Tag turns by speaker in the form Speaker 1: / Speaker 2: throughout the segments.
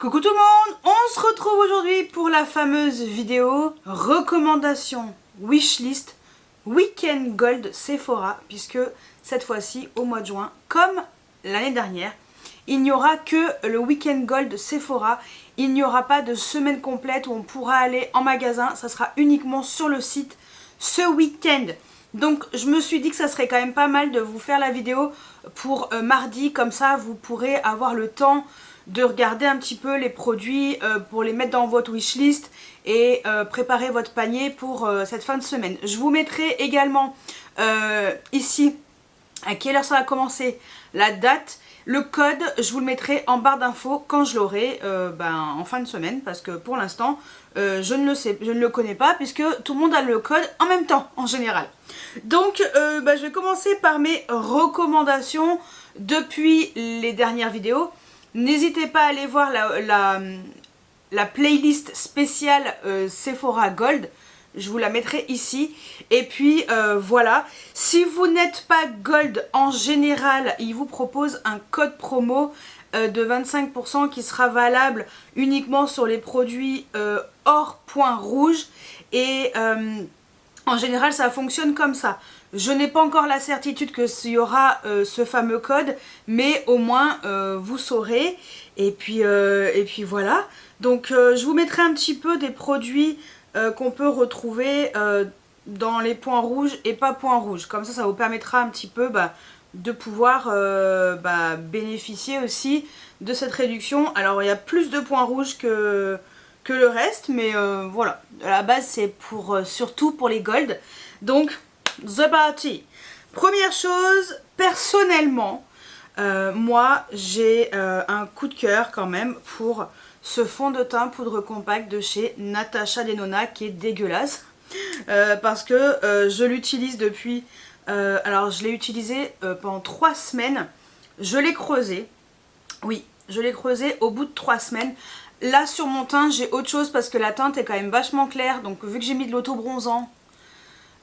Speaker 1: Coucou tout le monde, on se retrouve aujourd'hui pour la fameuse vidéo recommandation wishlist Weekend Gold Sephora, puisque cette fois-ci au mois de juin, comme l'année dernière, il n'y aura que le Weekend Gold Sephora, il n'y aura pas de semaine complète où on pourra aller en magasin, ça sera uniquement sur le site ce week-end. Donc je me suis dit que ça serait quand même pas mal de vous faire la vidéo pour mardi, comme ça vous pourrez avoir le temps de regarder un petit peu les produits pour les mettre dans votre wishlist et préparer votre panier pour cette fin de semaine. Je vous mettrai également ici à quelle heure ça va commencer, la date, le code, je vous le mettrai en barre d'infos quand je l'aurai en fin de semaine, parce que pour l'instant je ne le connais pas puisque tout le monde a le code en même temps en général. Donc je vais commencer par mes recommandations depuis les dernières vidéos. N'hésitez pas à aller voir la playlist spéciale Sephora Gold. Je vous la mettrai ici. Et puis voilà. Si vous n'êtes pas Gold en général, il vous propose un code promo de 25% qui sera valable uniquement sur les produits hors point rouge. Et en général, ça fonctionne comme ça. Je n'ai pas encore la certitude qu'il y aura ce fameux code, mais au moins vous saurez. Et puis voilà. Donc je vous mettrai un petit peu des produits qu'on peut retrouver dans les points rouges et pas points rouges. Comme ça vous permettra un petit peu de pouvoir bénéficier aussi de cette réduction. Alors il y a plus de points rouges que le reste, mais voilà. À la base c'est pour surtout pour les gold. Donc the party. Première chose, personnellement, moi j'ai un coup de cœur quand même pour ce fond de teint poudre compacte de chez Natasha Denona qui est dégueulasse parce que je l'utilise depuis, alors je l'ai utilisé pendant 3 semaines, je l'ai creusé, oui je l'ai creusé au bout de 3 semaines. Là sur mon teint j'ai autre chose parce que la teinte est quand même vachement claire, donc vu que j'ai mis de l'auto-bronzant,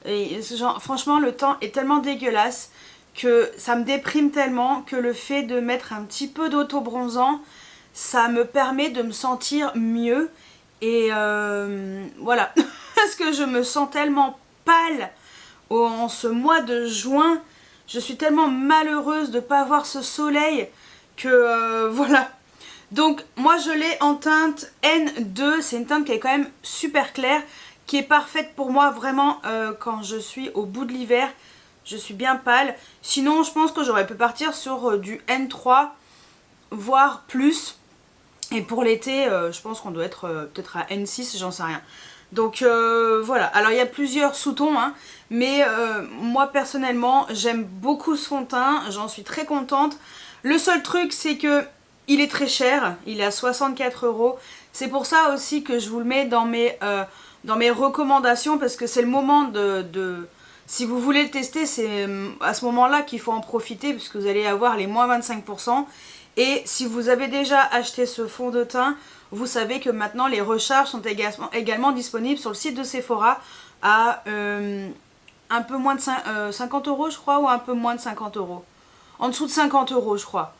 Speaker 1: et franchement le teint est tellement dégueulasse que ça me déprime tellement que le fait de mettre un petit peu d'auto-bronzant, ça me permet de me sentir mieux. Et voilà, parce que je me sens tellement pâle en ce mois de juin, je suis tellement malheureuse de ne pas avoir ce soleil que voilà. Donc moi je l'ai en teinte N2, c'est une teinte qui est quand même super claire, qui est parfaite pour moi vraiment quand je suis au bout de l'hiver, je suis bien pâle. Sinon je pense que j'aurais pu partir sur du N3, voire plus. Et pour l'été, je pense qu'on doit être peut-être à N6, j'en sais rien. Donc voilà, alors il y a plusieurs sous-tons, hein, mais moi personnellement j'aime beaucoup ce fond de teint, j'en suis très contente. Le seul truc c'est que il est très cher, il est à 64 €. C'est pour ça aussi que je vous le mets dans mes recommandations, parce que c'est le moment si vous voulez le tester, c'est à ce moment-là qu'il faut en profiter, puisque vous allez avoir les moins 25%. Et si vous avez déjà acheté ce fond de teint, vous savez que maintenant les recharges sont également disponibles sur le site de Sephora à un peu moins de 50 € je crois, ou un peu moins de 50 €. En dessous de 50 € je crois.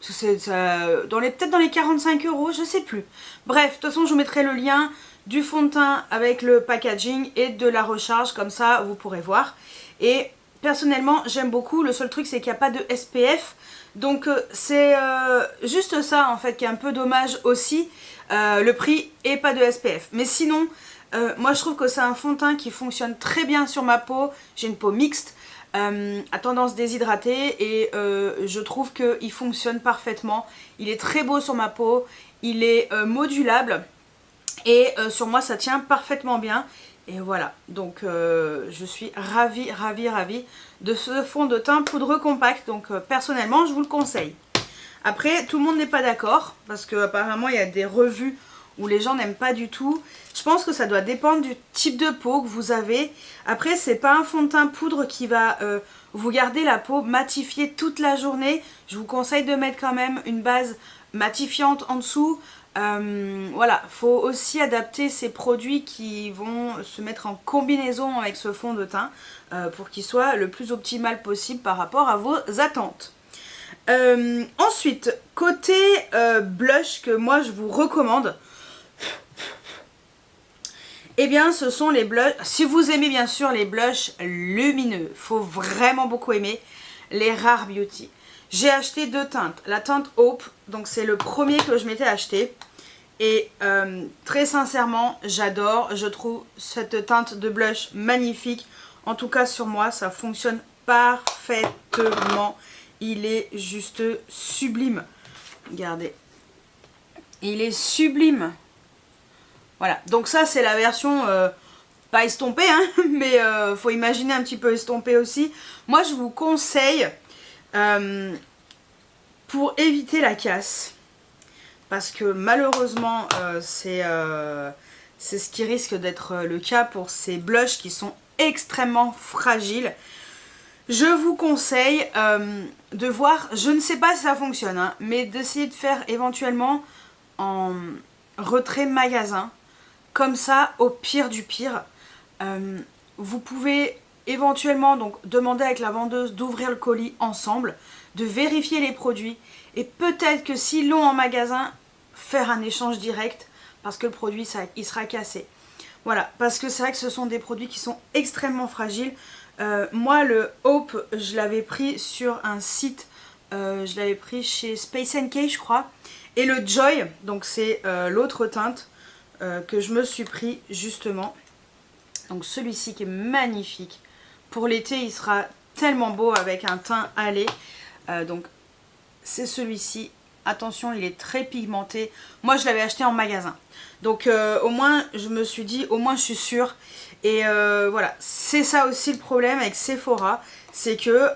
Speaker 1: Parce que c'est peut-être dans les 45 €, je sais plus. Bref, de toute façon je vous mettrai le lien du fond de teint avec le packaging et de la recharge, comme ça vous pourrez voir. Et personnellement j'aime beaucoup, le seul truc c'est qu'il n'y a pas de SPF. Donc c'est juste ça en fait qui est un peu dommage aussi, le prix et pas de SPF. Mais sinon, moi je trouve que c'est un fond de teint qui fonctionne très bien sur ma peau. J'ai une peau mixte, à tendance déshydratée, et je trouve qu'il fonctionne parfaitement. Il est très beau sur ma peau, il est modulable, et sur moi ça tient parfaitement bien. Et voilà, donc je suis ravie de ce fond de teint poudre compact. Donc personnellement je vous le conseille. Après tout le monde n'est pas d'accord, parce qu'apparemment il y a des revues où les gens n'aiment pas du tout. Je pense que ça doit dépendre du type de peau que vous avez. Après c'est pas un fond de teint poudre qui va vous garder la peau matifiée toute la journée. Je vous conseille de mettre quand même une base matifiante en dessous. Voilà, faut aussi adapter ces produits qui vont se mettre en combinaison avec ce fond de teint pour qu'il soit le plus optimal possible par rapport à vos attentes. Ensuite, côté blush que moi je vous recommande, eh bien ce sont les blushs, si vous aimez bien sûr les blushs lumineux, faut vraiment beaucoup aimer les Rare Beauty. J'ai acheté 2 teintes, la teinte Hope, donc c'est le premier que je m'étais acheté. Et très sincèrement, j'adore, je trouve cette teinte de blush magnifique. En tout cas sur moi, ça fonctionne parfaitement. Il est juste sublime. Regardez. Il est sublime. Voilà, donc ça c'est la version pas estompée, hein, mais faut imaginer un petit peu estompée aussi. Moi je vous conseille, pour éviter la casse, parce que malheureusement c'est ce qui risque d'être le cas pour ces blushs qui sont extrêmement fragiles. Je vous conseille de voir, je ne sais pas si ça fonctionne, hein, mais d'essayer de faire éventuellement en retrait magasin. Comme ça, au pire du pire, vous pouvez éventuellement donc demander avec la vendeuse d'ouvrir le colis ensemble, de vérifier les produits et peut-être que s'ils l'ont en magasin, faire un échange direct parce que le produit il sera cassé. Voilà, parce que c'est vrai que ce sont des produits qui sont extrêmement fragiles. Moi le Hope, je l'avais pris sur un site, je l'avais pris chez Space NK je crois. Et le Joy, donc c'est l'autre teinte que je me suis pris justement. Donc celui-ci qui est magnifique. Pour l'été il sera tellement beau avec un teint hâlé. Donc c'est celui-ci. Attention, il est très pigmenté. Moi je l'avais acheté en magasin. Donc au moins je me suis dit, au moins je suis sûre. Et voilà, c'est ça aussi le problème avec Sephora. C'est que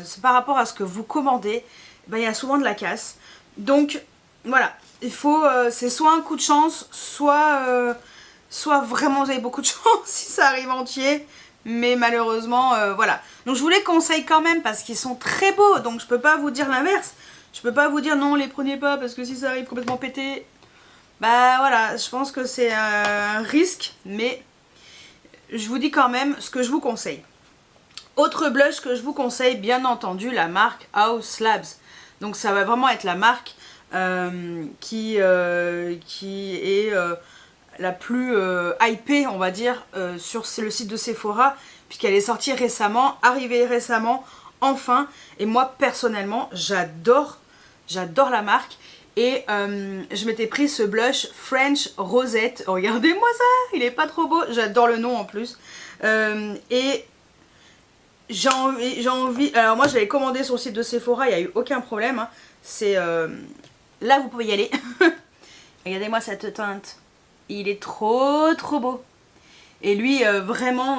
Speaker 1: c'est par rapport à ce que vous commandez, il y a souvent de la casse. Donc voilà, il faut, c'est soit un coup de chance, soit vraiment vous avez beaucoup de chance si ça arrive entier. Mais malheureusement, voilà. Donc je vous les conseille quand même parce qu'ils sont très beaux. Donc je peux pas vous dire l'inverse. Je peux pas vous dire non, les prenez pas parce que si ça arrive complètement pété, bah voilà, je pense que c'est un risque. Mais je vous dis quand même ce que je vous conseille. Autre blush que je vous conseille, bien entendu, la marque House Labs. Donc ça va vraiment être la marque qui est la plus hypée, on va dire, sur le site de Sephora, puisqu'elle est sortie récemment, arrivée récemment, enfin. Et moi, personnellement, j'adore la marque. Et je m'étais pris ce blush French Rosette. Oh, regardez-moi ça, il est pas trop beau. J'adore le nom en plus. Et j'ai envie... Alors moi, je l'avais commandé sur le site de Sephora, il n'y a eu aucun problème. Hein. C'est... Là, vous pouvez y aller. Regardez-moi cette teinte. Il est trop beau. Et lui, vraiment...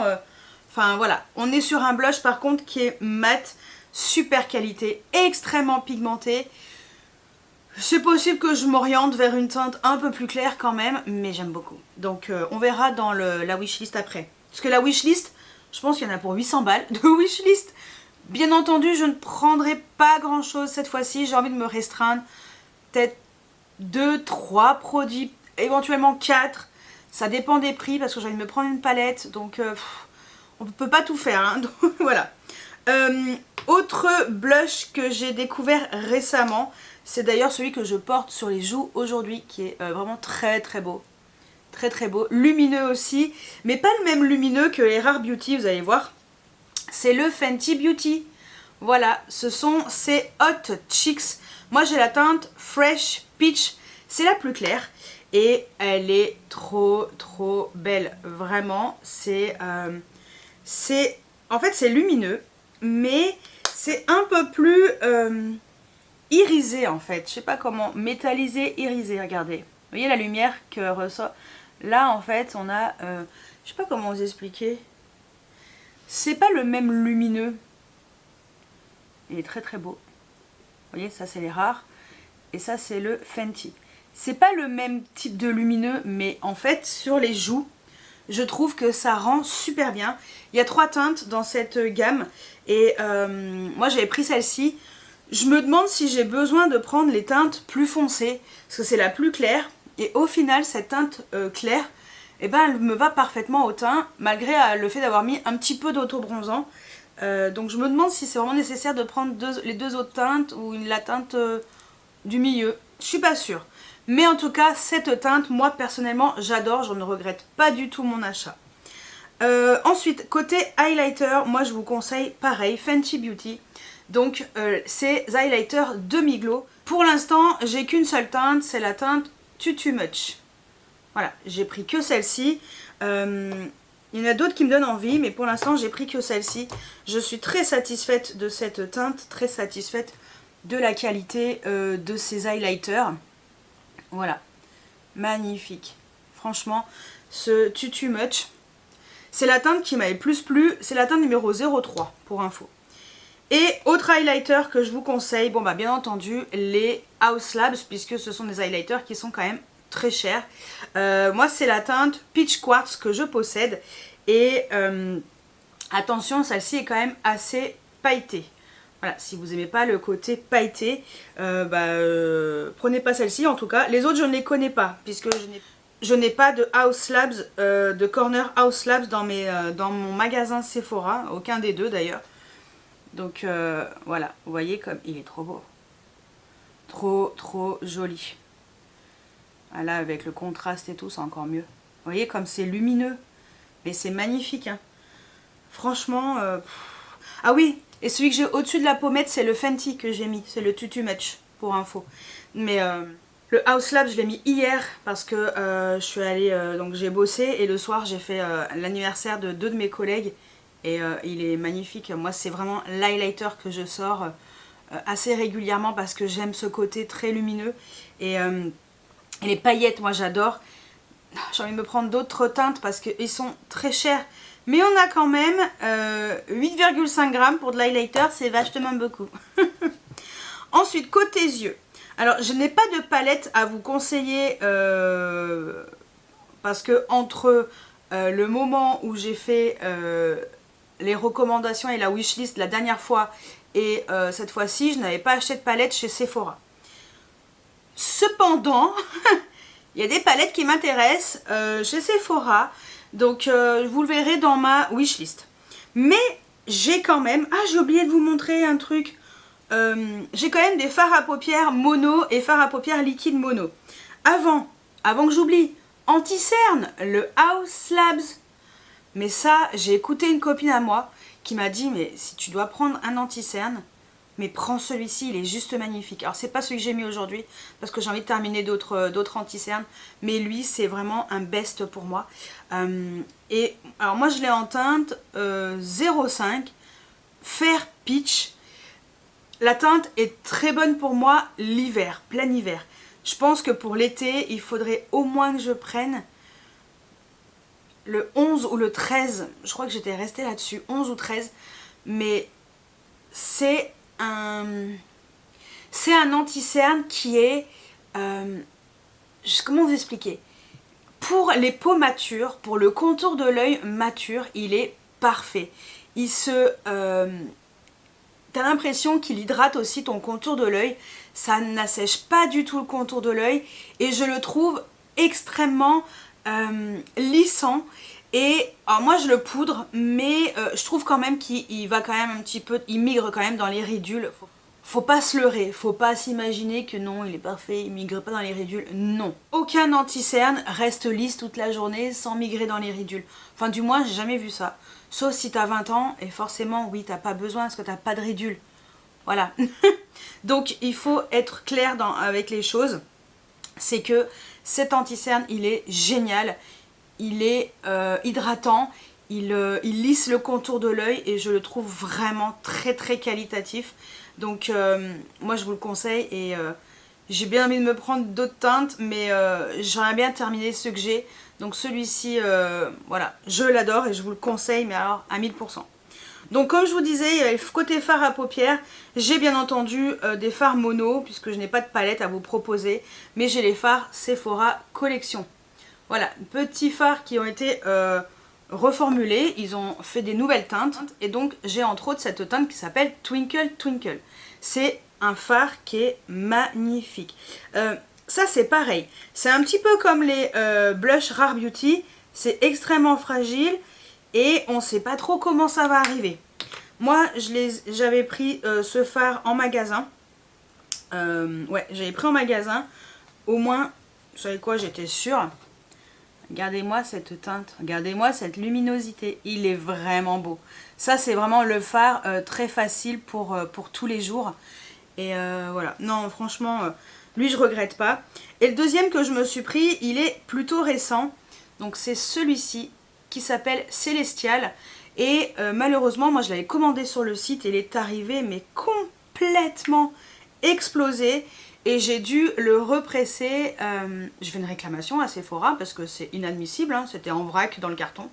Speaker 1: Enfin, voilà. On est sur un blush, par contre, qui est mat. Super qualité. Extrêmement pigmenté. C'est possible que je m'oriente vers une teinte un peu plus claire quand même, mais j'aime beaucoup. Donc on verra dans la wishlist après. Parce que la wishlist, je pense qu'il y en a pour 800 balles de wishlist. Bien entendu, je ne prendrai pas grand chose cette fois-ci. J'ai envie de me restreindre. Peut-être 2, 3 produits, éventuellement 4. Ça dépend des prix parce que j'ai envie de me prendre une palette. Donc on ne peut pas tout faire. Hein, donc voilà. Autre blush que j'ai découvert récemment, c'est d'ailleurs celui que je porte sur les joues aujourd'hui, qui est vraiment très beau. Très beau. Lumineux aussi, mais pas le même lumineux que les Rare Beauty, vous allez voir. C'est le Fenty Beauty. Voilà, ce sont ces Hot Cheeks. Moi j'ai la teinte Fresh Peach, c'est la plus claire. Et elle est trop belle, vraiment. En fait c'est lumineux, mais c'est un peu plus irisé en fait. Je sais pas comment, métallisé, irisé, regardez. Vous voyez la lumière que ressort. Là en fait on a, je sais pas comment vous expliquer. C'est pas le même lumineux. Il est très beau. Vous voyez, ça c'est les rares. Et ça c'est le Fenty. C'est pas le même type de lumineux, mais en fait sur les joues, je trouve que ça rend super bien. Il y a 3 teintes dans cette gamme. Et moi j'avais pris celle-ci. Je me demande si j'ai besoin de prendre les teintes plus foncées. Parce que c'est la plus claire. Et au final cette teinte claire, eh ben, elle me va parfaitement au teint. Malgré le fait d'avoir mis un petit peu d'auto-bronzant. Donc je me demande si c'est vraiment nécessaire de prendre les deux autres teintes ou la teinte du milieu. Je suis pas sûre. Mais en tout cas, cette teinte, moi personnellement, j'adore. Je ne regrette pas du tout mon achat. Ensuite, côté highlighter, moi je vous conseille pareil, Fenty Beauty. Donc ces highlighters demi-glow. Pour l'instant, j'ai qu'une seule teinte, c'est la teinte Too Much. Voilà, j'ai pris que celle-ci. Il y en a d'autres qui me donnent envie, mais pour l'instant j'ai pris que celle-ci. Je suis très satisfaite de cette teinte, très satisfaite de la qualité de ces highlighters. Voilà, magnifique. Franchement, ce Too Much, c'est la teinte qui m'avait le plus plu. C'est la teinte numéro 03 pour info. Et autre highlighter que je vous conseille, bon bah bien entendu les Haus Labs, puisque ce sont des highlighters qui sont quand même très chers. Moi c'est la teinte Peach Quartz que je possède. Et attention, celle-ci est quand même assez pailletée. Voilà, si vous n'aimez pas le côté pailleté, prenez pas celle-ci en tout cas. Les autres je ne les connais pas, puisque je n'ai pas de Haus Labs, de corner Haus Labs dans mon magasin Sephora, aucun des deux d'ailleurs. Donc voilà, vous voyez comme il est trop beau. Trop joli. Là avec le contraste et tout, c'est encore mieux. Vous voyez comme c'est lumineux. Mais c'est magnifique. Hein. Franchement. Ah oui, et celui que j'ai au-dessus de la pommette, c'est le Fenty que j'ai mis. C'est le Too Much, pour info. Mais le Haus Labs, je l'ai mis hier parce que je suis allée. Donc j'ai bossé et le soir, j'ai fait l'anniversaire de deux de mes collègues. Et il est magnifique. Moi, c'est vraiment l'highlighter que je sors assez régulièrement parce que j'aime ce côté très lumineux. Et les paillettes, moi, j'adore. J'ai envie de me prendre d'autres teintes parce qu'ils sont très chers. Mais on a quand même 8,5 grammes pour de l'highlighter. C'est vachement beaucoup. Ensuite, côté yeux. Alors, je n'ai pas de palette à vous conseiller parce que entre le moment où j'ai fait les recommandations et la wishlist la dernière fois et cette fois-ci, je n'avais pas acheté de palette chez Sephora. Cependant, il y a des palettes qui m'intéressent chez Sephora, donc vous le verrez dans ma wishlist. Mais j'ai quand même... Ah, j'ai oublié de vous montrer un truc. J'ai quand même des fards à paupières mono et fards à paupières liquide mono. Avant que j'oublie, anti-cerne, le Haus Labs. Mais ça, j'ai écouté une copine à moi qui m'a dit, mais si tu dois prendre un anti-cerne, mais prends celui-ci, il est juste magnifique. Alors c'est pas celui que j'ai mis aujourd'hui, parce que j'ai envie de terminer d'autres anti-cernes, mais lui c'est vraiment un best pour moi. Et alors moi je l'ai en teinte 05, Fair Peach. La teinte est très bonne pour moi l'hiver, plein hiver. Je pense que pour l'été, il faudrait au moins que je prenne le 11 ou le 13, je crois que j'étais restée là-dessus, 11 ou 13, mais c'est un anti-cerne qui est, comment vous expliquer, pour les peaux matures, pour le contour de l'œil mature, il est parfait. T'as l'impression qu'il hydrate aussi ton contour de l'œil, ça n'assèche pas du tout le contour de l'œil et je le trouve extrêmement lissant. Et alors moi je le poudre, mais je trouve quand même qu'il va quand même un petit peu, il migre quand même dans les ridules. Faut pas se leurrer, faut pas s'imaginer que non, il est parfait, il migre pas dans les ridules. Non. Aucun anti-cerne reste lisse toute la journée sans migrer dans les ridules. Enfin du moins j'ai jamais vu ça. Sauf si t'as 20 ans et forcément oui t'as pas besoin parce que t'as pas de ridules. Voilà. Donc il faut être clair avec les choses. C'est que cet anti-cerne il est génial. Il est hydratant, il lisse le contour de l'œil et je le trouve vraiment très très qualitatif. Donc moi je vous le conseille et j'ai bien envie de me prendre d'autres teintes, mais j'aimerais bien terminer ce que j'ai. Donc celui-ci, voilà, je l'adore et je vous le conseille, mais alors à 1000%. Donc comme je vous disais, il y a le côté fard à paupières. J'ai bien entendu des fards mono, puisque je n'ai pas de palette à vous proposer, mais j'ai les fards Sephora Collection. Voilà, petits fards qui ont été reformulés, ils ont fait des nouvelles teintes. Et donc j'ai entre autres cette teinte qui s'appelle Twinkle Twinkle. C'est un fard qui est magnifique. Ça c'est pareil, c'est un petit peu comme les blush Rare Beauty, c'est extrêmement fragile et on ne sait pas trop comment ça va arriver. Moi, j'avais pris ce fard en magasin. Ouais, j'avais pris en magasin. Au moins, vous savez quoi, j'étais sûre. Regardez-moi cette teinte, regardez-moi cette luminosité. Il est vraiment beau. Ça, c'est vraiment le fard très facile pour tous les jours. Et voilà, non, franchement, lui, je regrette pas. Et le deuxième que je me suis pris, il est plutôt récent. Donc, c'est celui-ci qui s'appelle Célestial. Et malheureusement, moi, je l'avais commandé sur le site et il est arrivé, mais complètement explosé. Et j'ai dû le represser. Je fais une réclamation à Sephora parce que c'est inadmissible. Hein, c'était en vrac dans le carton.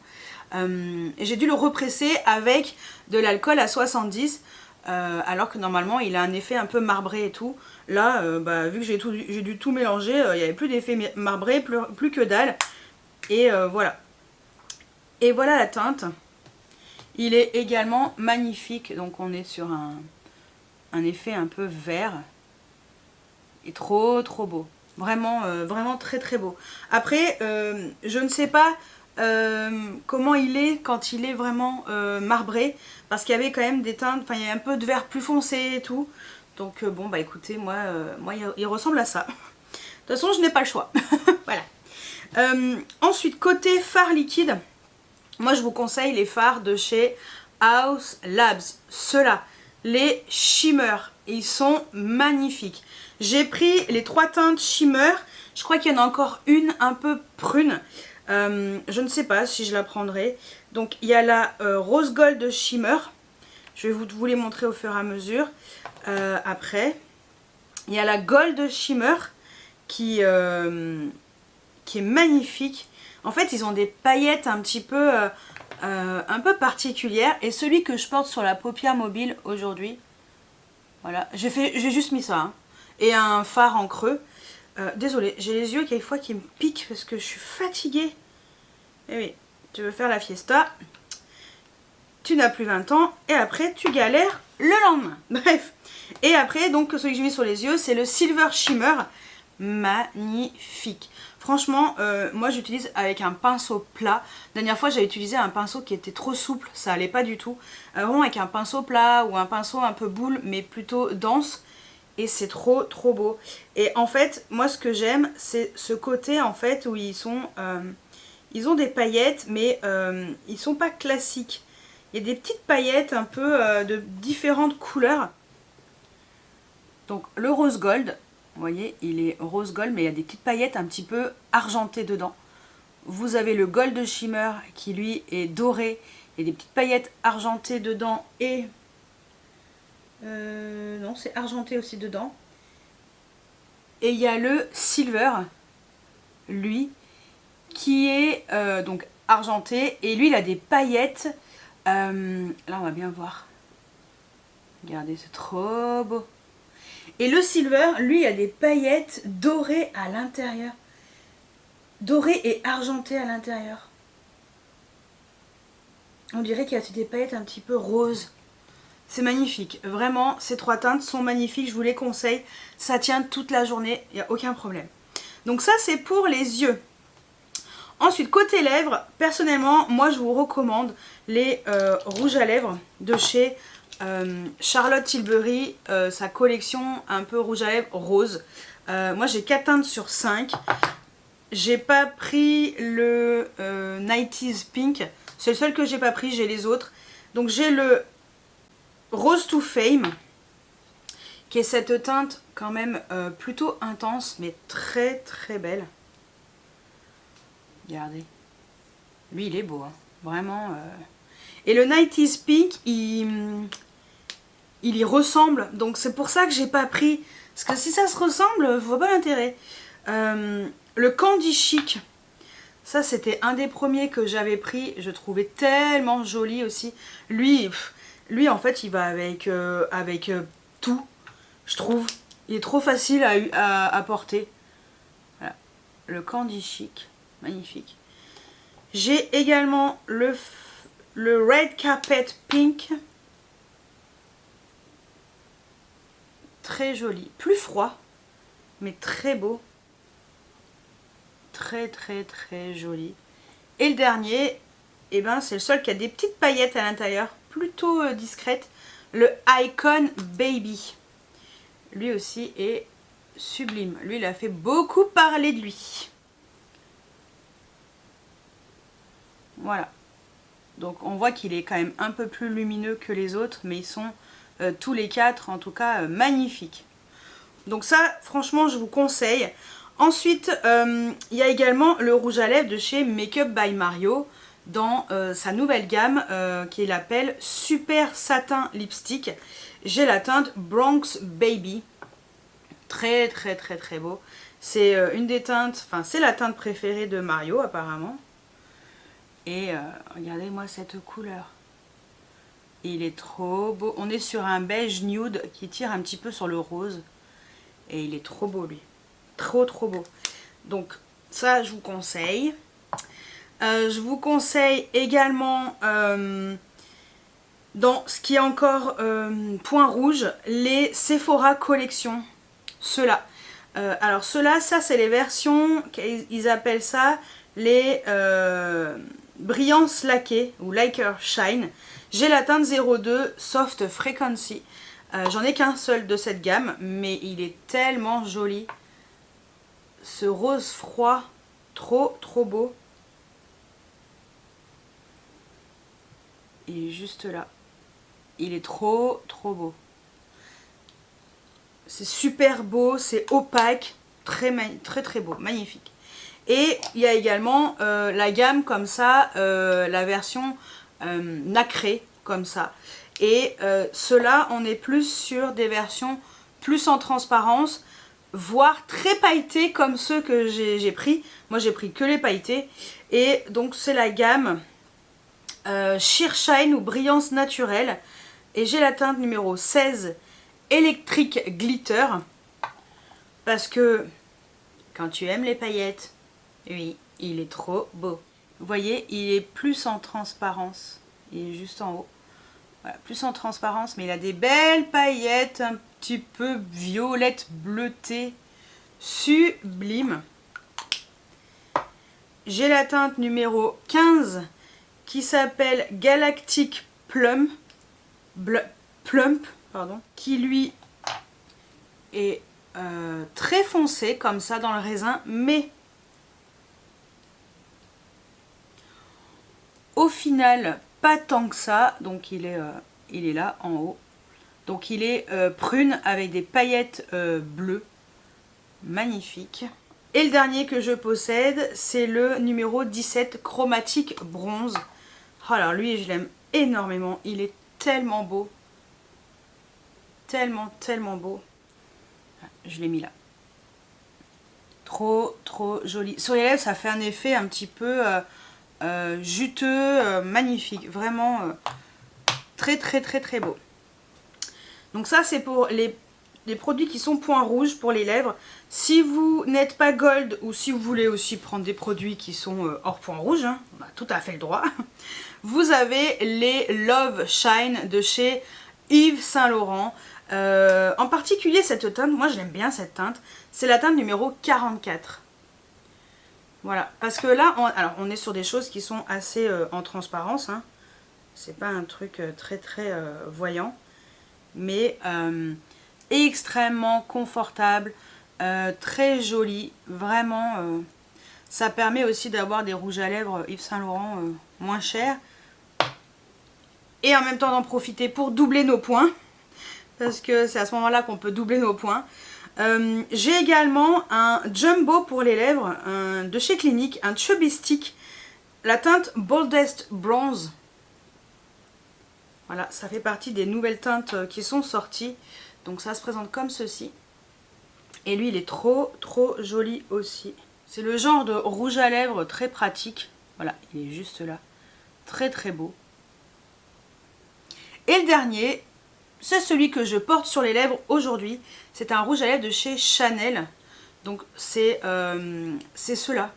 Speaker 1: Et j'ai dû le represser avec de l'alcool à 70. Alors que normalement il a un effet un peu marbré et tout. Là, vu que j'ai dû tout mélanger, il n'y avait plus d'effet marbré, plus que dalle. Et voilà. Et voilà la teinte. Il est également magnifique. Donc on est sur un effet un peu vert. Et trop beau. Vraiment, vraiment très très beau. Après, je ne sais pas comment il est quand il est vraiment marbré. Parce qu'il y avait quand même des teintes, enfin il y a un peu de vert plus foncé et tout. Donc bon bah écoutez, moi il ressemble à ça. De toute façon je n'ai pas le choix. Voilà. Ensuite côté fard liquide, moi je vous conseille les fards de chez Haus Labs. Ceux-là, les Shimmer, ils sont magnifiques. J'ai pris les 3 teintes Shimmer. Je crois qu'il y en a encore une un peu prune. Je ne sais pas si je la prendrai. Donc il y a la Rose Gold Shimmer. Je vais vous les montrer au fur et à mesure. Après, il y a la Gold Shimmer qui est magnifique. En fait, ils ont des paillettes un peu particulières. Et celui que je porte sur la paupière mobile aujourd'hui, voilà, j'ai juste mis ça. Hein. Et un fard en creux. Désolée, j'ai les yeux quelquefois qui me piquent parce que je suis fatiguée. Eh oui, tu veux faire la fiesta, tu n'as plus 20 ans et après tu galères le lendemain. Bref. Et après, donc celui que j'ai mis sur les yeux, c'est le Silver Shimmer. Magnifique. Franchement, moi j'utilise avec un pinceau plat. La dernière fois j'avais utilisé un pinceau qui était trop souple, ça allait pas du tout. Vraiment avec un pinceau plat ou un pinceau un peu boule mais plutôt dense. Et c'est trop beau. Et en fait, moi ce que j'aime, c'est ce côté en fait où ils ont des paillettes mais ils sont pas classiques. Il y a des petites paillettes un peu de différentes couleurs. Donc le rose gold, vous voyez, il est rose gold, mais il y a des petites paillettes un petit peu argentées dedans. Vous avez le gold shimmer qui lui est doré. Il y a des petites paillettes argentées dedans et... non, c'est argenté aussi dedans. Et il y a le silver, lui, qui est donc argenté. Et lui, il a des paillettes. Là, on va bien voir. Regardez, c'est trop beau. Et le silver, lui, il a des paillettes dorées à l'intérieur. Dorées et argentées à l'intérieur. On dirait qu'il y a des paillettes un petit peu roses. C'est magnifique. Vraiment, ces 3 teintes sont magnifiques. Je vous les conseille. Ça tient toute la journée. Il n'y a aucun problème. Donc ça, c'est pour les yeux. Ensuite, côté lèvres, personnellement, moi, je vous recommande les rouges à lèvres de chez Charlotte Tilbury. Sa collection un peu rouge à lèvres rose. Moi, j'ai 4 teintes sur 5. J'ai pas pris le 90s Pink. C'est le seul que j'ai pas pris. J'ai les autres. Donc, j'ai le Rose to Fame, qui est cette teinte quand même plutôt intense, mais très belle. Regardez. Lui, il est beau, hein. Vraiment. Et le 90s Pink, il y ressemble. Donc c'est pour ça que j'ai pas pris. Parce que si ça se ressemble, je vois pas l'intérêt. Le Candy Chic. Ça, c'était un des premiers que j'avais pris. Je trouvais tellement joli aussi. Lui, en fait, il va avec tout, je trouve. Il est trop facile à porter. Voilà. Le Candy Chic. Magnifique. J'ai également le Red Carpet Pink. Très joli. Plus froid, mais très beau. Très joli. Et le dernier, eh ben, c'est le seul qui a des petites paillettes à l'intérieur plutôt discrète, le Icon Baby. Lui aussi est sublime. Lui, il a fait beaucoup parler de lui. Voilà. Donc on voit qu'il est quand même un peu plus lumineux que les autres, mais ils sont tous les quatre en tout cas magnifiques. Donc ça, franchement, je vous conseille. Ensuite, il y a également le rouge à lèvres de chez Makeup by Mario dans sa nouvelle gamme qui l'appelle Super Satin Lipstick. J'ai la teinte Bronx Baby. Très très très très beau. C'est une des teintes, enfin c'est la teinte préférée de Mario apparemment. Et regardez-moi cette couleur. Il est trop beau. On est sur un beige nude qui tire un petit peu sur le rose. Et il est trop beau lui. Trop trop beau. Donc ça je vous conseille. Je vous conseille également dans ce qui est encore point rouge, les Sephora Collection. Ceux-là. Alors ceux-là, ça c'est les versions, ils appellent ça les Brillance Laquée ou Liker Shine. J'ai la teinte 02 Soft Frequency. J'en ai qu'un seul de cette gamme, mais il est tellement joli. Ce rose froid, trop trop beau. Il est juste là. Il est trop trop beau. C'est super beau, c'est opaque, très très beau, magnifique. Et il y a également la gamme comme ça, la version nacrée comme ça. Et ceux-là, on est plus sur des versions plus en transparence, voire très pailletées comme ceux que j'ai pris. Moi j'ai pris que les pailletés. Et donc c'est la gamme Sheer Shine ou Brillance Naturelle. Et j'ai la teinte numéro 16 Electric Glitter. Parce que quand tu aimes les paillettes, oui, il est trop beau. Vous voyez, il est plus en transparence. Il est juste en haut. Voilà, plus en transparence, mais il a des belles paillettes, un petit peu violettes bleutées. Sublime. J'ai la teinte numéro 15 qui s'appelle Galactic Plump, pardon, qui lui est très foncé comme ça dans le raisin, mais au final pas tant que ça. Donc il est là en haut, donc il est prune avec des paillettes bleues, magnifique. Et le dernier que je possède, c'est le numéro 17 Chromatique Bronze. Oh, alors lui je l'aime énormément, il est tellement beau, tellement beau. Je l'ai mis là. Trop joli. Sur les lèvres, ça fait un effet un petit peu juteux, magnifique. Vraiment très beau. Donc ça, c'est pour les produits qui sont point rouge pour les lèvres. Si vous n'êtes pas gold ou si vous voulez aussi prendre des produits qui sont hors point rouge, hein, on a tout à fait le droit, vous avez les Love Shine de chez Yves Saint Laurent. En particulier cette teinte, moi je l'aime bien cette teinte, c'est la teinte numéro 44. Voilà, parce que là, on est sur des choses qui sont assez en transparence, hein. C'est pas un truc très voyant, mais extrêmement confortable, très joli, vraiment. Ça permet aussi d'avoir des rouges à lèvres Yves Saint Laurent moins chers, et en même temps d'en profiter pour doubler nos points. Parce que c'est à ce moment-là qu'on peut doubler nos points. J'ai également un jumbo pour les lèvres de chez Clinique, un Chubby Stick, la teinte Boldest Bronze. Voilà, ça fait partie des nouvelles teintes qui sont sorties. Donc ça se présente comme ceci. Et lui, il est trop joli aussi. C'est le genre de rouge à lèvres très pratique. Voilà, il est juste là. Très beau. Et le dernier, c'est celui que je porte sur les lèvres aujourd'hui. C'est un rouge à lèvres de chez Chanel. Donc c'est ceux-là.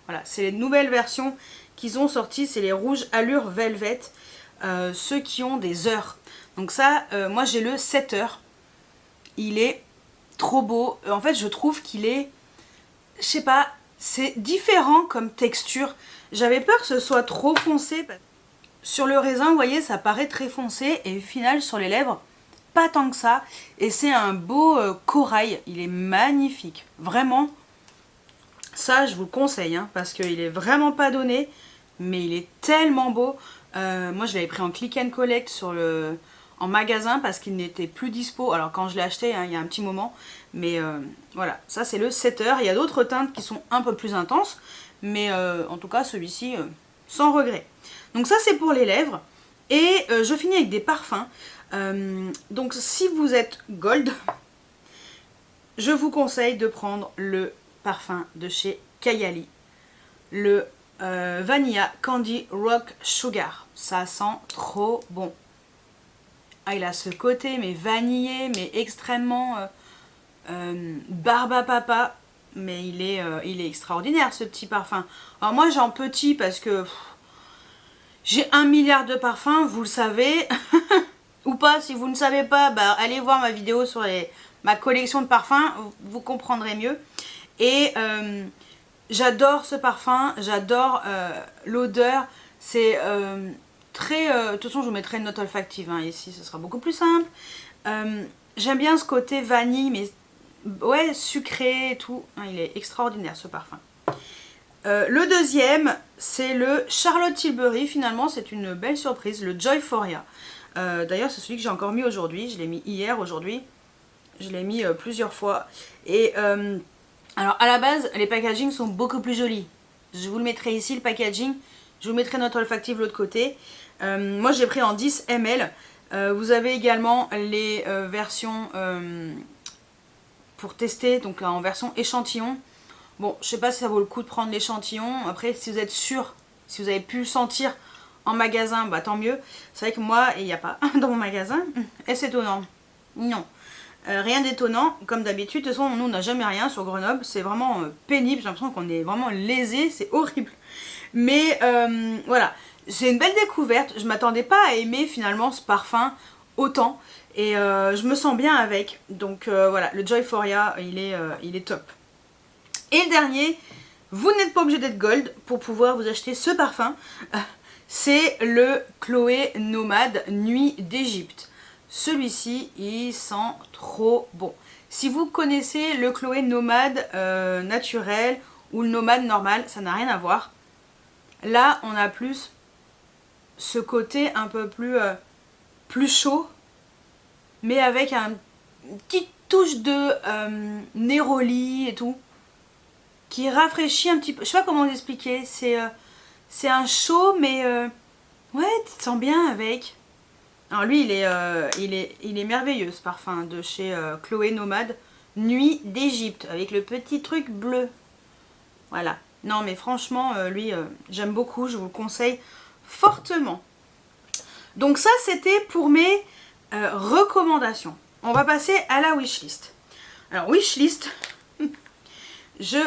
Speaker 1: Voilà, c'est les nouvelles versions qu'ils ont sorties. C'est les rouges Allure Velvet. Ceux qui ont des heures. Donc ça, moi j'ai le 7 heures. Il est trop beau. En fait, je trouve qu'il est, je sais pas, c'est différent comme texture. J'avais peur que ce soit trop foncé. sur le raisin, vous voyez, ça paraît très foncé et au final sur les lèvres, pas tant que ça. Et c'est un beau corail, il est magnifique. Vraiment, ça je vous le conseille, hein, parce qu'il est vraiment pas donné, mais il est tellement beau. Moi je l'avais pris en click and collect en magasin parce qu'il n'était plus dispo. Alors quand je l'ai acheté, hein, il y a un petit moment, mais voilà, ça c'est le 7 heures. Il y a d'autres teintes qui sont un peu plus intenses, mais en tout cas celui-ci, sans regret. Donc ça c'est pour les lèvres. Et je finis avec des parfums. Donc si vous êtes gold, je vous conseille de prendre le parfum de chez Kayali, le Vanilla Candy Rock Sugar. Ça sent trop bon. Ah, il a ce côté mais vanillé, mais extrêmement barbe à papa. Mais il est extraordinaire ce petit parfum. Alors moi j'en petit parce que j'ai 1 milliard de parfums, vous le savez. Ou pas, si vous ne savez pas, bah, allez voir ma vidéo sur ma collection de parfums, vous comprendrez mieux. Et j'adore ce parfum, j'adore l'odeur. C'est très... de toute façon, je vous mettrai une note olfactive, hein, ici, ce sera beaucoup plus simple. J'aime bien ce côté vanille, mais ouais, sucré et tout. Hein, il est extraordinaire ce parfum. Le deuxième, c'est le Charlotte Tilbury. Finalement, c'est une belle surprise, le Joyphoria. D'ailleurs, c'est celui que j'ai encore mis aujourd'hui. Je l'ai mis hier, aujourd'hui. Je l'ai mis plusieurs fois. Et alors, à la base, les packagings sont beaucoup plus jolis. Je vous le mettrai ici, le packaging. Je vous mettrai notre olfactive de l'autre côté. Moi, j'ai pris en 10 ml. Vous avez également les versions pour tester, donc en version échantillon. Bon, je sais pas si ça vaut le coup de prendre l'échantillon. Après, si vous êtes sûr, si vous avez pu le sentir en magasin, bah tant mieux. C'est vrai que moi, il n'y a pas dans mon magasin. Est-ce étonnant? Non. Rien d'étonnant, comme d'habitude. De toute façon, nous, on n'a jamais rien sur Grenoble. C'est vraiment pénible. J'ai l'impression qu'on est vraiment lésé. C'est horrible. Mais voilà. C'est une belle découverte. Je m'attendais pas à aimer finalement ce parfum autant. Et je me sens bien avec. Donc voilà, le Joyphoria, il est top. Et le dernier, vous n'êtes pas obligé d'être gold pour pouvoir vous acheter ce parfum. C'est le Chloé Nomade Nuit d'Égypte. Celui-ci, il sent trop bon. Si vous connaissez le Chloé Nomade naturel ou le Nomade normal, ça n'a rien à voir. Là, on a plus ce côté un peu plus chaud, mais avec une petite touche de néroli et tout, qui rafraîchit un petit peu. Je sais pas comment vous expliquer. C'est un chaud, mais ouais, tu te sens bien avec. Alors lui, il est merveilleux ce parfum de chez Chloé Nomade Nuit d'Égypte avec le petit truc bleu. Voilà. Non mais franchement, lui, j'aime beaucoup. Je vous le conseille fortement. Donc ça, c'était pour mes recommandations. On va passer à la wishlist. Alors wishlist, je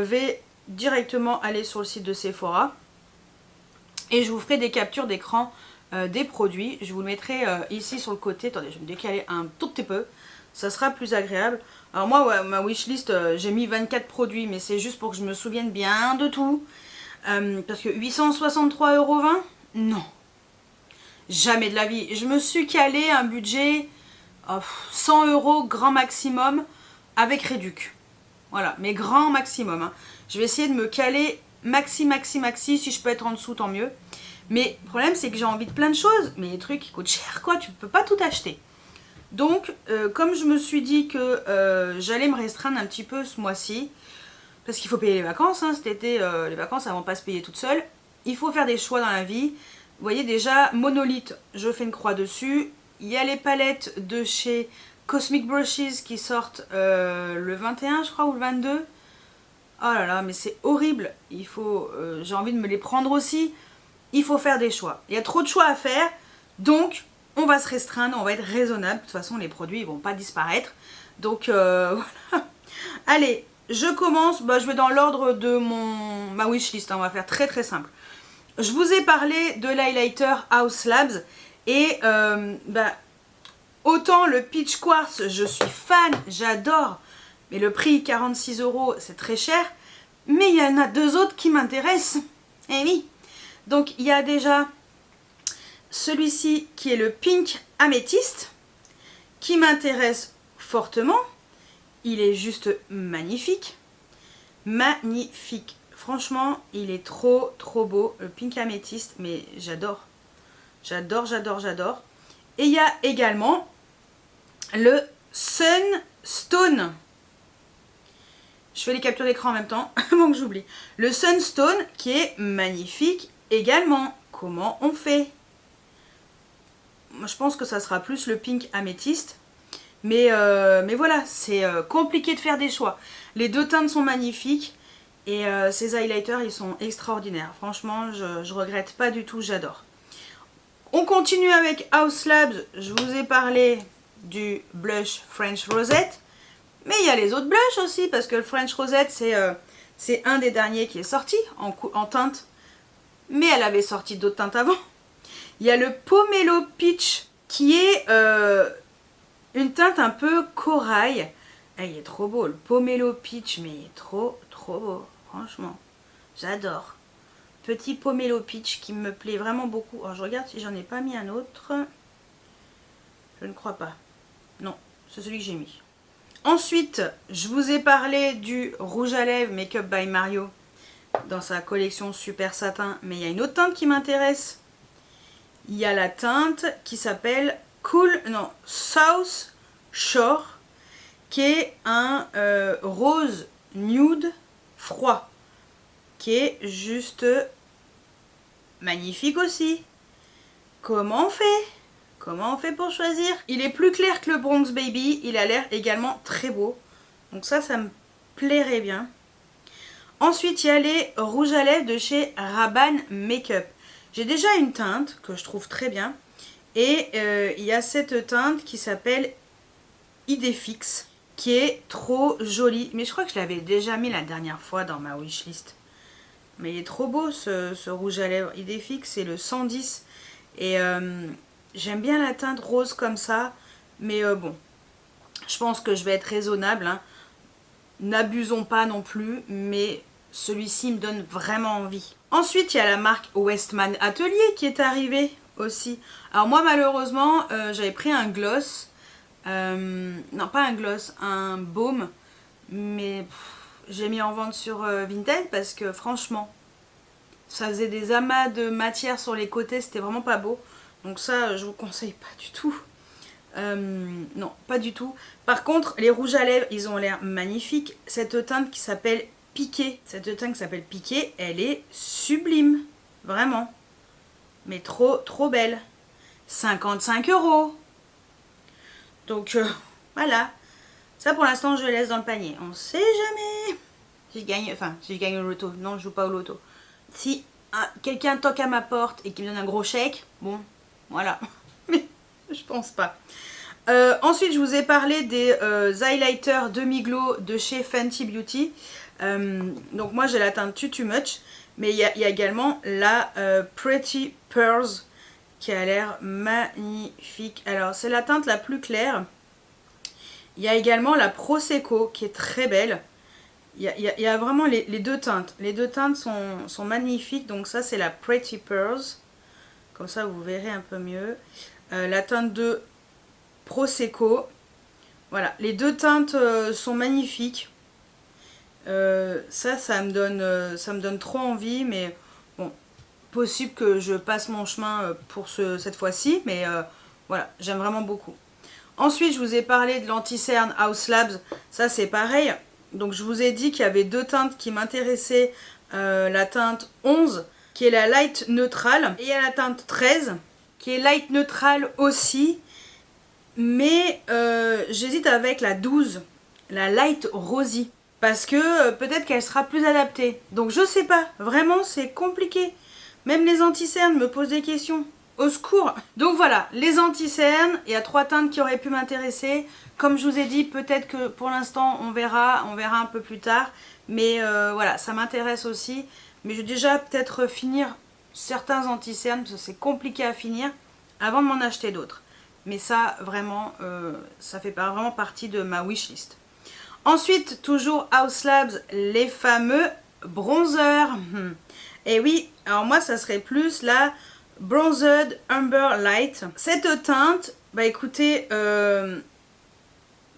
Speaker 1: vais directement aller sur le site de Sephora et je vous ferai des captures d'écran des produits. Je vous le mettrai ici sur le côté. Attendez, je vais me décaler un tout petit peu. Ça sera plus agréable. Alors moi, ouais, ma wishlist, j'ai mis 24 produits, mais c'est juste pour que je me souvienne bien de tout. Parce que 863,20 €, non. Jamais de la vie. Je me suis calé un budget 100 € grand maximum avec réduc. Voilà, mais grand maximum. Hein. Je vais essayer de me caler maxi. Si je peux être en dessous, tant mieux. Mais le problème, c'est que j'ai envie de plein de choses. Mais les trucs, ils coûtent cher, quoi. Tu peux pas tout acheter. Donc, comme je me suis dit que j'allais me restreindre un petit peu ce mois-ci, parce qu'il faut payer les vacances, hein, cet été, les vacances, elles vont pas se payer toutes seules. Il faut faire des choix dans la vie. Vous voyez déjà, monolithe, je fais une croix dessus. Il y a les palettes de chez Cosmic Brushes qui sortent le 21, je crois, ou le 22. Oh là là, mais c'est horrible. Il faut, j'ai envie de me les prendre aussi. Il faut faire des choix. Il y a trop de choix à faire, donc on va se restreindre, on va être raisonnable. De toute façon, les produits, ils vont pas disparaître. Donc voilà. Allez, je commence. Bah, je vais dans l'ordre de ma wishlist. Hein, on va faire très simple. Je vous ai parlé de l'highlighter Haus Labs et bah, autant le Peach Quartz, je suis fan, j'adore, mais le prix 46 €, c'est très cher, mais il y en a deux autres qui m'intéressent, et oui. Donc il y a déjà celui-ci qui est le Pink Améthyste, qui m'intéresse fortement. Il est juste magnifique. Magnifique. Franchement, il est trop beau. Le Pink Améthyste, mais j'adore. J'adore, j'adore, j'adore. Et il y a également le Sunstone. Je fais les captures d'écran en même temps, avant que j'oublie. Le Sunstone qui est magnifique également. Comment on fait? Moi, je pense que ça sera plus le Pink Améthyste. Mais voilà, c'est compliqué de faire des choix. Les deux teintes sont magnifiques. Et ces highlighters, ils sont extraordinaires. Franchement, je regrette pas du tout, j'adore. On continue avec Haus Labs. Je vous ai parlé du blush French Rosette. Mais il y a les autres blushs aussi, parce que le French Rosette, c'est un des derniers qui est sorti en teinte. Mais elle avait sorti d'autres teintes avant. Il y a le Pomelo Peach, qui est une teinte un peu corail. Et il est trop beau, le Pomelo Peach, mais il est trop beau, franchement. J'adore. Petit Pomelo Peach qui me plaît vraiment beaucoup. Alors je regarde si j'en ai pas mis un autre. Je ne crois pas. Non, c'est celui que j'ai mis. Ensuite, je vous ai parlé du rouge à lèvres Make Up by Mario dans sa collection Super Satin. Mais il y a une autre teinte qui m'intéresse. Il y a la teinte qui s'appelle South Shore, qui est un rose nude froid, qui est juste magnifique aussi. Comment on fait? Comment on fait pour choisir? Il est plus clair que le Bronx Baby, il a l'air également très beau. Donc ça me plairait bien. Ensuite, il y a les rouges à lèvres de chez Rabanne Makeup. J'ai déjà une teinte que je trouve très bien. Et il y a cette teinte qui s'appelle Idéfix, qui est trop jolie. Mais je crois que je l'avais déjà mis la dernière fois dans ma wishlist. Mais il est trop beau ce rouge à lèvres Idéfix, c'est le 110. Et j'aime bien la teinte rose comme ça. Mais bon, je pense que je vais être raisonnable. Hein. N'abusons pas non plus, mais celui-ci me donne vraiment envie. Ensuite, il y a la marque Westman Atelier qui est arrivée aussi. Alors moi, malheureusement, j'avais pris un gloss. Non, pas un gloss, un baume. Mais j'ai mis en vente sur Vinted parce que franchement, ça faisait des amas de matière sur les côtés. C'était vraiment pas beau. Donc ça, je vous conseille pas du tout. Non, pas du tout. Par contre, les rouges à lèvres, ils ont l'air magnifiques. Cette teinte qui s'appelle Piqué. Cette teinte qui s'appelle Piqué, elle est sublime. Vraiment. Mais trop belle. 55 €. Donc, voilà. Ça, pour l'instant, je laisse dans le panier. On sait jamais. Si je gagne au loto. Non, je joue pas au loto. Si quelqu'un toque à ma porte et qu'il me donne un gros chèque, bon, voilà. Mais je pense pas. Ensuite, je vous ai parlé des highlighters demi-glow de chez Fenty Beauty. Donc moi, j'ai la teinte Too Much. Mais il y a également la Pretty Pearls qui a l'air magnifique. Alors, c'est la teinte la plus claire. Il y a également la Prosecco qui est très belle. Il y a vraiment les deux teintes. Les deux teintes sont magnifiques. Donc ça, c'est la Pretty Pearls. Comme ça, vous verrez un peu mieux. La teinte de Prosecco. Voilà, les deux teintes sont magnifiques. Ça me donne trop envie. Mais bon, possible que je passe mon chemin pour cette fois-ci. Mais voilà, j'aime vraiment beaucoup. Ensuite, je vous ai parlé de l'anti-cerne Haus Labs. Ça, c'est pareil. Donc, je vous ai dit qu'il y avait deux teintes qui m'intéressaient. La teinte 11, qui est la Light Neutrale. Et il y a la teinte 13, qui est Light Neutrale aussi. Mais j'hésite avec la 12, la Light Rosy. Parce que peut-être qu'elle sera plus adaptée. Donc, je sais pas. Vraiment, c'est compliqué. Même les anti-cernes me posent des questions. Au secours. Donc voilà, les anti-cernes, il y a 3 teintes qui auraient pu m'intéresser. Comme je vous ai dit, peut-être que pour l'instant on verra un peu plus tard. Mais voilà, ça m'intéresse aussi. Mais je vais déjà peut-être finir certains anti-cernes, parce que c'est compliqué à finir, avant de m'en acheter d'autres. Mais ça, vraiment, ça fait vraiment partie de ma wishlist. Ensuite, toujours Haus Labs, les fameux bronzers. Et oui, alors moi ça serait plus là... Bronzed Amber Light. Cette teinte, bah écoutez,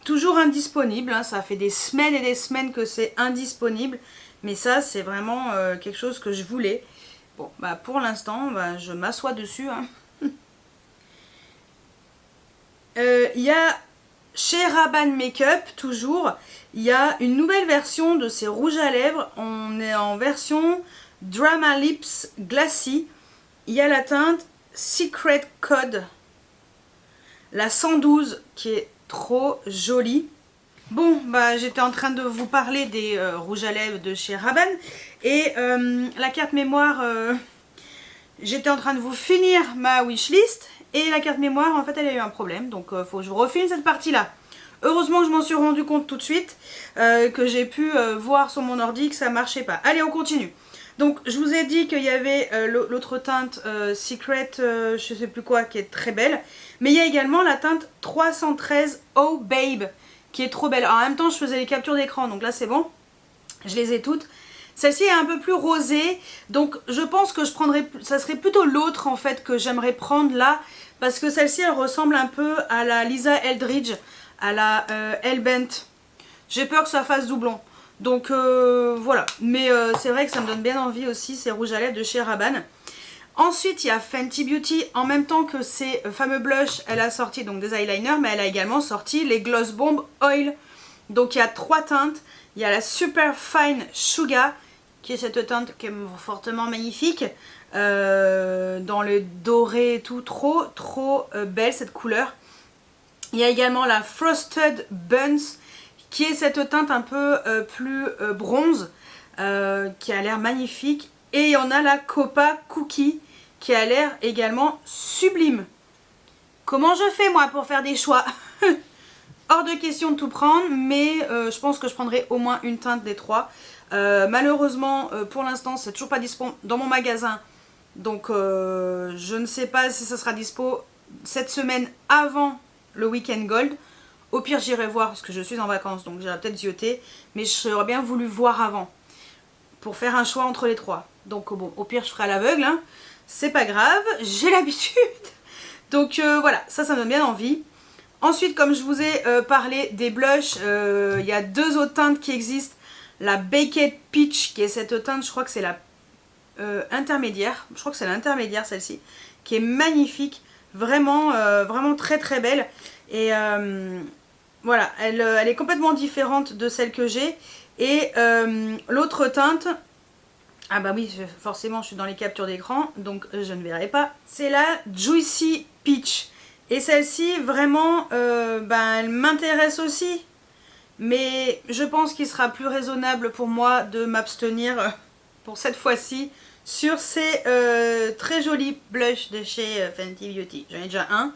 Speaker 1: toujours indisponible, hein, ça fait des semaines et des semaines que c'est indisponible, mais ça c'est vraiment quelque chose que je voulais. Bon, bah pour l'instant, bah, je m'assois dessus. Hein. Y a chez Rabanne Makeup, toujours, il y a une nouvelle version de ces rouges à lèvres. On est en version Drama Lips Glassy. Il y a la teinte Secret Code, la 112, qui est trop jolie. Bon, bah j'étais en train de vous parler des rouges à lèvres de chez Rabanne. Et la carte mémoire, j'étais en train de vous finir ma wishlist. Et la carte mémoire, en fait, elle a eu un problème. Donc, il faut que je vous refilme cette partie-là. Heureusement que je m'en suis rendu compte tout de suite. Que j'ai pu voir sur mon ordi que ça marchait pas. Allez, on continue. Donc, je vous ai dit qu'il y avait l'autre teinte Secret, je sais plus quoi, qui est très belle. Mais il y a également la teinte 313 Oh Babe, qui est trop belle. Alors, en même temps, je faisais les captures d'écran. Donc là, c'est bon. Je les ai toutes. Celle-ci est un peu plus rosée, donc je pense que je prendrais, ça serait plutôt l'autre en fait que j'aimerais prendre là, parce que celle-ci elle ressemble un peu à la Lisa Eldridge, à la Hellbent. J'ai peur que ça fasse doublon, donc voilà, mais c'est vrai que ça me donne bien envie aussi ces rouges à lèvres de chez Rabanne. Ensuite il y a Fenty Beauty, en même temps que ces fameux blushs, elle a sorti donc des eyeliners, mais elle a également sorti les Gloss Bomb Oil. Donc il y a trois teintes. Il y a la Super Fine Sugar, qui est cette teinte qui est fortement magnifique, dans le doré et tout, trop belle cette couleur. Il y a également la Frosted Buns, qui est cette teinte un peu plus bronze, qui a l'air magnifique. Et il y en a la Copa Cookie, qui a l'air également sublime. Comment je fais moi pour faire des choix? Hors de question de tout prendre, mais je pense que je prendrai au moins une teinte des trois. Malheureusement, pour l'instant, c'est toujours pas dispo dans mon magasin. Donc, je ne sais pas si ça sera dispo cette semaine avant le Weekend Gold. Au pire, j'irai voir parce que je suis en vacances, donc j'irai peut-être zioter. Mais j'aurais bien voulu voir avant pour faire un choix entre les trois. Donc, bon, au pire, je ferai à l'aveugle. Hein. C'est pas grave, j'ai l'habitude. Donc, voilà, ça me donne bien envie. Ensuite, comme je vous ai parlé des blushs, il y a deux autres teintes qui existent. La Baked Peach, qui est cette teinte, je crois que c'est la intermédiaire. Je crois que c'est l'intermédiaire celle-ci, qui est magnifique. Vraiment, vraiment très belle. Et voilà, elle est complètement différente de celle que j'ai. Et l'autre teinte, ah bah oui, forcément je suis dans les captures d'écran, donc je ne verrai pas. C'est la Juicy Peach. Et celle-ci, vraiment, elle m'intéresse aussi. Mais je pense qu'il sera plus raisonnable pour moi de m'abstenir pour cette fois-ci sur ces très jolis blushs de chez Fenty Beauty. J'en ai déjà un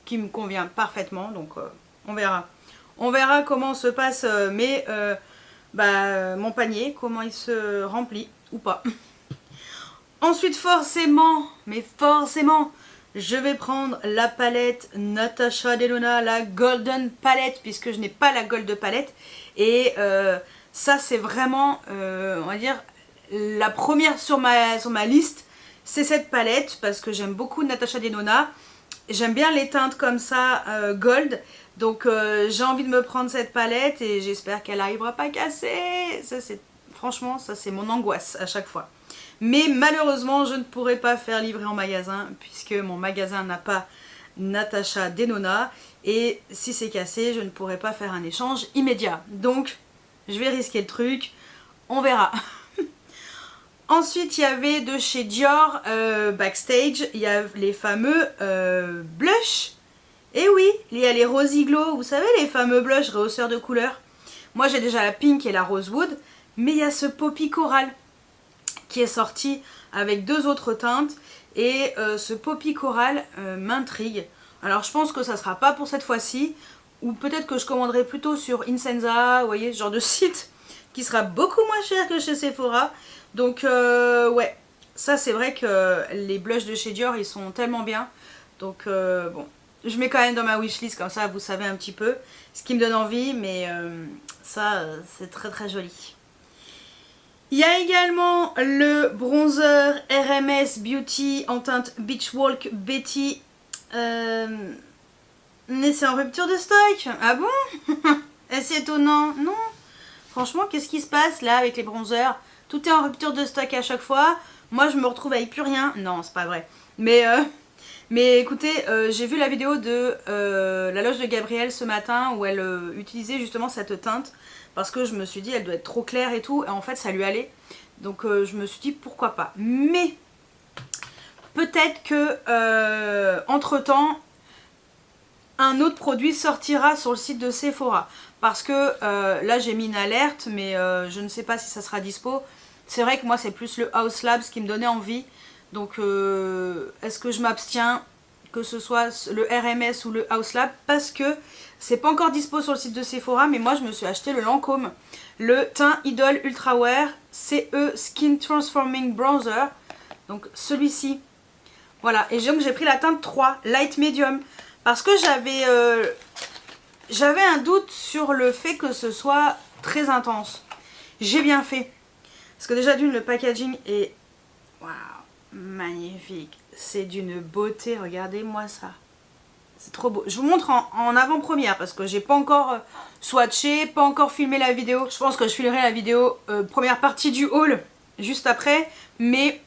Speaker 1: qui me convient parfaitement, donc on verra. On verra comment se passe mon panier, comment il se remplit ou pas. Ensuite, forcément, je vais prendre la palette Natasha Denona, la Golden Palette, puisque je n'ai pas la Gold Palette. Et ça, c'est vraiment, on va dire, la première sur ma liste. C'est cette palette, parce que j'aime beaucoup Natasha Denona. J'aime bien les teintes comme ça, gold. Donc j'ai envie de me prendre cette palette et j'espère qu'elle n'arrivera pas à casser. Franchement, ça c'est mon angoisse à chaque fois. Mais malheureusement, je ne pourrai pas faire livrer en magasin puisque mon magasin n'a pas Natasha Denona. Et si c'est cassé, je ne pourrai pas faire un échange immédiat. Donc, je vais risquer le truc. On verra. Ensuite, il y avait de chez Dior Backstage, il y a les fameux blushs. Et oui, il y a les Rosy Glow, vous savez, les fameux blushs rehausseurs de couleurs. Moi, j'ai déjà la Pink et la Rosewood, mais il y a ce Poppy Coral qui est sorti avec deux autres teintes. Et ce Poppy Coral m'intrigue. Alors, je pense que ça ne sera pas pour cette fois-ci, ou peut-être que je commanderai plutôt sur Insenza, vous voyez, ce genre de site, qui sera beaucoup moins cher que chez Sephora. Donc ouais, ça c'est vrai que les blushs de chez Dior ils sont tellement bien. Donc bon, je mets quand même dans ma wishlist comme ça vous savez un petit peu ce qui me donne envie. Mais ça c'est très joli. Il y a également le bronzer RMS Beauty en teinte Beach Walk Betty. Mais c'est en rupture de stock. Ah bon? C'est étonnant. Non. Franchement, qu'est-ce qui se passe là avec les bronzers? Tout est en rupture de stock à chaque fois. Moi, je me retrouve avec plus rien. Non, c'est pas vrai. Mais écoutez, j'ai vu la vidéo de la loge de Gabrielle ce matin où elle utilisait justement cette teinte. Parce que je me suis dit, elle doit être trop claire et tout. Et en fait, ça lui allait. Donc, je me suis dit, pourquoi pas. Mais, peut-être que, entre-temps, un autre produit sortira sur le site de Sephora. Parce que là, j'ai mis une alerte, mais je ne sais pas si ça sera dispo. C'est vrai que moi, c'est plus le Haus Labs qui me donnait envie. Donc, est-ce que je m'abstiens, que ce soit le RMS ou le Haus Lab? Parce que c'est pas encore dispo sur le site de Sephora, mais moi, je me suis acheté le Lancôme. Le Teint Idol Ultra Wear CE Skin Transforming Bronzer. Donc, celui-ci. Voilà, et donc j'ai pris la teinte 3, Light Medium. Parce que j'avais un doute sur le fait que ce soit très intense. J'ai bien fait. Parce que déjà d'une, le packaging est... Waouh, magnifique. C'est d'une beauté, regardez-moi ça. C'est trop beau. Je vous montre en avant-première parce que j'ai pas encore swatché, pas encore filmé la vidéo. Je pense que je filmerai la vidéo première partie du haul juste après. Mais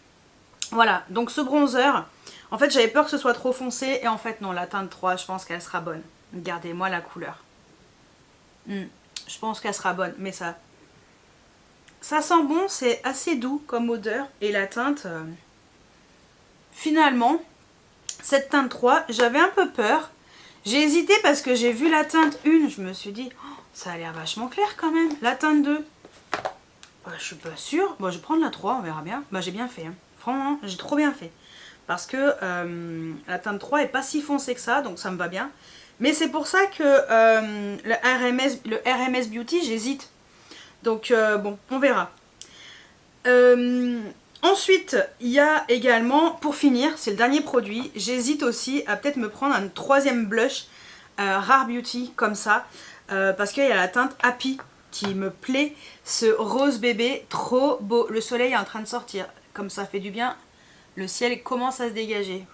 Speaker 1: voilà, donc ce bronzer, en fait j'avais peur que ce soit trop foncé. Et en fait non, la teinte 3, je pense qu'elle sera bonne. Regardez-moi la couleur. Je pense qu'elle sera bonne, mais ça sent bon, c'est assez doux comme odeur. Et la teinte, finalement, cette teinte 3, j'avais un peu peur. J'ai hésité parce que j'ai vu la teinte 1, je me suis dit, oh, ça a l'air vachement clair quand même. La teinte 2, bah, je suis pas sûre. Bon, je vais prendre la 3, on verra bien. Bah, j'ai bien fait, hein. Franchement, j'ai trop bien fait. Parce que la teinte 3 est pas si foncée que ça, donc ça me va bien. Mais c'est pour ça que le RMS Beauty, j'hésite. Donc bon, on verra. Ensuite, il y a également, pour finir, c'est le dernier produit, j'hésite aussi à peut-être me prendre un troisième blush Rare Beauty comme ça. Parce qu'il y a la teinte Happy qui me plaît. Ce rose bébé, trop beau. Le soleil est en train de sortir, comme ça fait du bien. Le ciel commence à se dégager.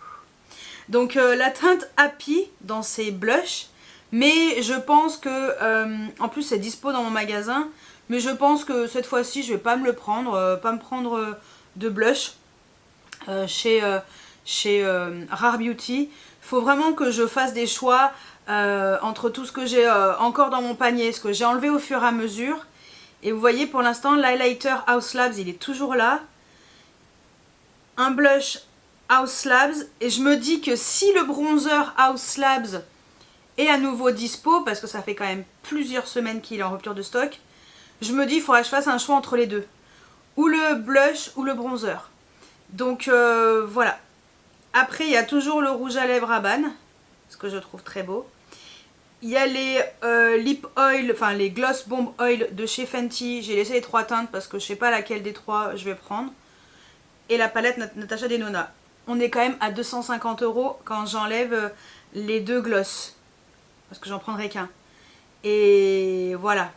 Speaker 1: Donc la teinte Happy dans ces blushs. Mais je pense que, en plus c'est dispo dans mon magasin. Mais je pense que cette fois-ci je vais pas me le prendre. Pas me prendre de blush chez Rare Beauty. Il faut vraiment que je fasse des choix entre tout ce que j'ai encore dans mon panier. Ce que j'ai enlevé au fur et à mesure. Et vous voyez pour l'instant l'highlighter Haus Labs il est toujours là. Un blush Haus Labs et je me dis que si le bronzer Haus Labs est à nouveau dispo, parce que ça fait quand même plusieurs semaines qu'il est en rupture de stock, je me dis il faudra que je fasse un choix entre les deux, ou le blush ou le bronzer. Donc voilà. Après il y a toujours le rouge à lèvres Rabanne, ce que je trouve très beau. Il y a les lip oil, enfin les gloss bomb oil de chez Fenty. J'ai laissé les 3 teintes parce que je sais pas laquelle des 3 je vais prendre. Et la palette Natasha Denona. On est quand même à 250 € quand j'enlève les 2 gloss. Parce que j'en prendrai qu'un. Et voilà.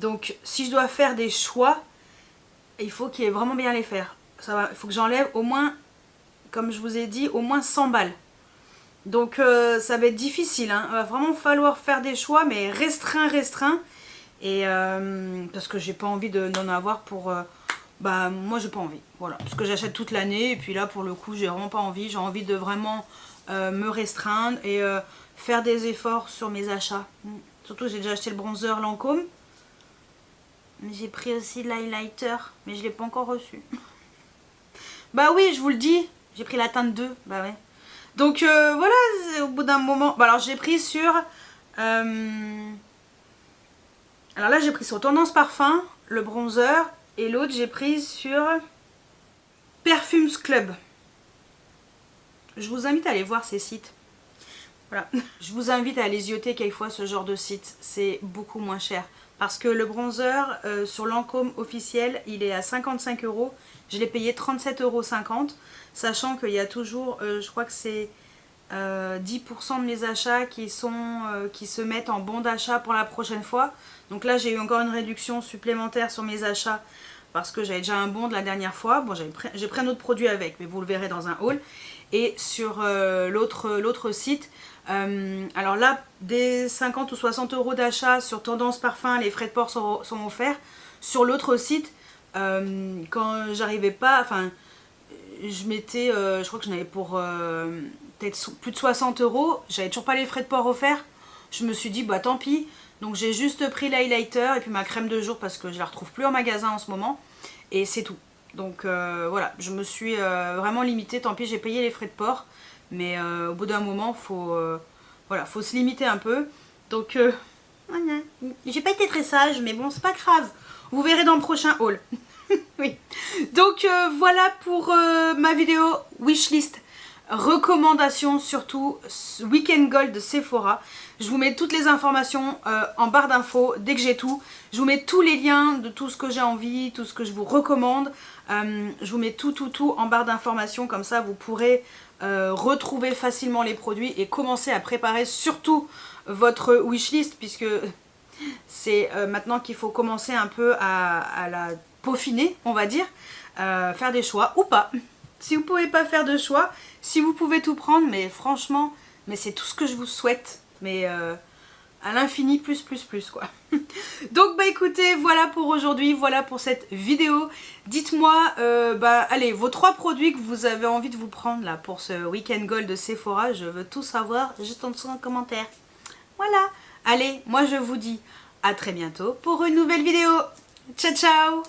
Speaker 1: Donc si je dois faire des choix, il faut qu'il y ait vraiment bien les faire. Il faut que j'enlève au moins, comme je vous ai dit, au moins 100 balles. Donc ça va être difficile. Hein. Il va vraiment falloir faire des choix, mais restreint. Et parce que j'ai pas envie d'en avoir pour... bah moi j'ai pas envie, voilà, parce que j'achète toute l'année et puis là pour le coup j'ai vraiment pas envie, j'ai envie de vraiment me restreindre et faire des efforts sur mes achats. Surtout j'ai déjà acheté le bronzer Lancôme, mais j'ai pris aussi l'highlighter, mais je l'ai pas encore reçu. Bah oui, je vous le dis, j'ai pris la teinte 2, bah ouais. Donc voilà, au bout d'un moment, bah alors j'ai pris sur... alors là j'ai pris sur Tendance Parfum, le bronzer. Et l'autre, j'ai pris sur Perfumes Club. Je vous invite à aller voir ces sites. Voilà. Je vous invite à aller zioter quelquefois ce genre de site. C'est beaucoup moins cher. Parce que le bronzer sur Lancôme officiel, il est à 55 €. Je l'ai payé 37,50 €. Sachant qu'il y a toujours, je crois que c'est 10% de mes achats qui se mettent en bon d'achat pour la prochaine fois. Donc là, j'ai eu encore une réduction supplémentaire sur mes achats. parce que j'avais déjà un bon de la dernière fois. Bon, j'ai pris un autre produit avec, mais vous le verrez dans un haul. Et sur l'autre site, alors là, des 50 ou 60 euros d'achat sur Tendance Parfum, les frais de port sont offerts. Sur l'autre site, quand j'arrivais pas, enfin, je mettais, je crois que j'en avais pour peut-être plus de 60 euros. J'avais toujours pas les frais de port offerts. Je me suis dit, bah tant pis. Donc j'ai juste pris l'highlighter et puis ma crème de jour parce que je la retrouve plus en magasin en ce moment. Et c'est tout. Donc voilà, je me suis vraiment limitée. Tant pis, j'ai payé les frais de port. Mais au bout d'un moment, voilà, faut se limiter un peu. Donc voilà. J'ai pas été très sage, mais bon, c'est pas grave. Vous verrez dans le prochain haul. Oui. Donc voilà pour ma vidéo wishlist. Recommandations surtout Weekend Gold de Sephora. Je vous mets toutes les informations en barre d'infos dès que j'ai tout. Je vous mets tous les liens de tout ce que j'ai envie, tout ce que je vous recommande. Je vous mets tout en barre d'informations, comme ça vous pourrez retrouver facilement les produits et commencer à préparer surtout votre wishlist, puisque c'est maintenant qu'il faut commencer un peu à la peaufiner, on va dire, faire des choix ou pas. Si vous pouvez pas faire de choix, si vous pouvez tout prendre, mais franchement, mais c'est tout ce que je vous souhaite, mais à l'infini plus quoi. Donc bah écoutez, voilà pour aujourd'hui, voilà pour cette vidéo. Dites-moi, allez, vos 3 produits que vous avez envie de vous prendre là pour ce Weekend Gold de Sephora, je veux tout savoir juste en dessous en commentaire. Voilà, allez, moi je vous dis à très bientôt pour une nouvelle vidéo. Ciao ciao.